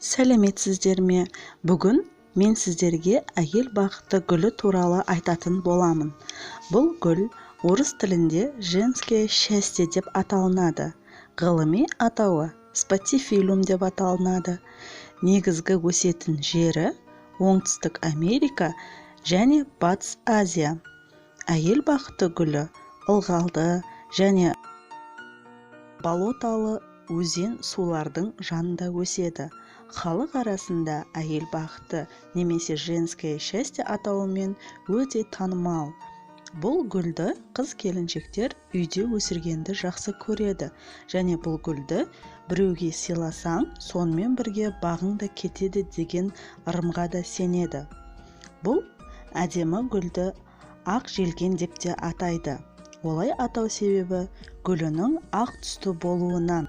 Сәлеметсіздер ме? Бүгін мен сіздерге әйел бақыты гүлі туралы айтатын боламын. Бұл гүл орыс тілінде женское счастье деп аталынады. Ғылыми атауы спатифилум деп аталынады. Негізгі өсетін жері Оңтүстік Америка және Батыс Азия. Әйел бақыты гүлі ылғалды және болоталы өзен сулардың жанында өседі. Халық арасында әйел бақыты немесе женское счастье атауымен өте танымал. Бұл гүлді қыз-келіншектер үйде өсіргенді жақсы көреді, және бұл гүлді біреуге сыйласаң, сонымен бірге бағың да кетеді деген ырымға да сенеді. Бұл әдемі гүлді ақ желкен деп те атайды. Олай атау себебі гүлінің ақ түсті болуынан.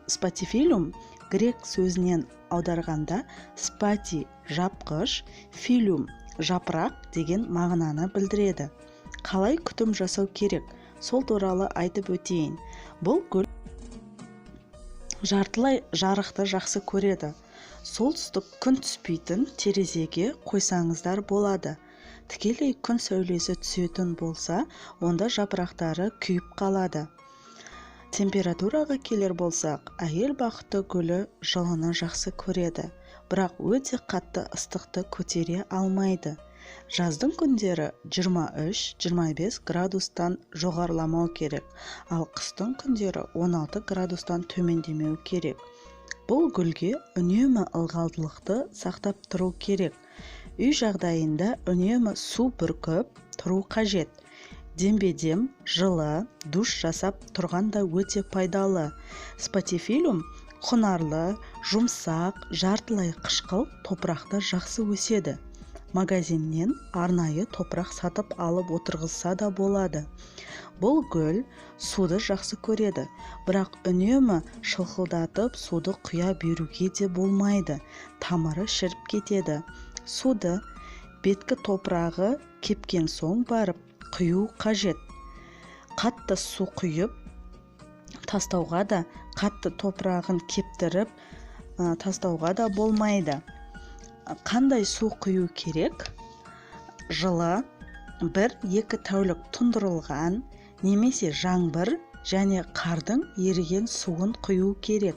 Спатифилум грек сөзінен аударғанда спати жапқыш, филум жапырақ деген мағынаны білдіреді. Қалай күтім жасау керек? Сол туралы айтып өтейін. Бұл гүл жартылай жарықты жақсы көреді. Солтүстік күн түспейтін терезеге қойсаңыздар болады. Тікелей күн сәулесі түсетін болса, онда жапырақтары күйіп қалады. Температураға келер болсақ, әйел бақыты гүлі жылыны жақсы көреді, бірақ өте қатты ыстықты көтере алмайды. Жаздың күндері 23-25 градустан жоғарыламау керек, ал қыстың күндері 16 градустан төмендемеу керек. Бұл гүлге үнемі ылғалдылықты сақтап тұру керек. Үй жағдайында үнемі су бүркіп тұру қажет. Дембедем жылы душ жасап тұрғанда өте пайдалы. Спатифилум құнарлы, жұмсақ, жартылай қышқыл топырақты жақсы өседі. Магазиннен арнайы топырақ сатып алып отырғызса да болады. Бұл гүл суды жақсы көреді, бірақ үнемі шылқылдатып суды құя беруге де болмайды. Тамыры шіріп кетеді. Суды беткі топырағы кепкен соң барып құю қажет. Қатты су құйып тастауға да, қатты топырағын кептіріп тастауға да болмайды. Қандай су құю керек? Жылы 1-2 тәулік тұндырылған немесе жаңбыр және қардың еріген суын құю керек.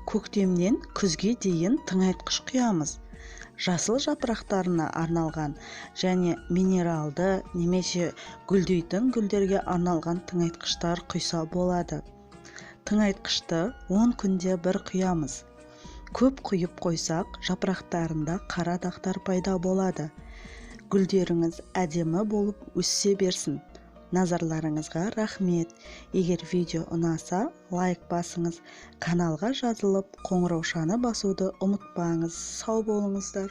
Көктемнен күзге дейін тыңайтқыш құямыз. Жасыл жапырақтарына арналған және минералды немесе гүлдейтін гүлдерге арналған тыңайтқыштар құйса болады. Тыңайтқышты 10 күнде бір құямыз. Көп құйып қойсақ, жапырақтарында қара дақтар пайда болады. Гүлдеріңіз әдемі болып өссе берсін. Назарларыңызға рахмет. Егер видео ұнаса, лайк басыңыз. Каналға жазылып, қоңыраушаны басуды ұмытпаңыз. Сау болыңыздар.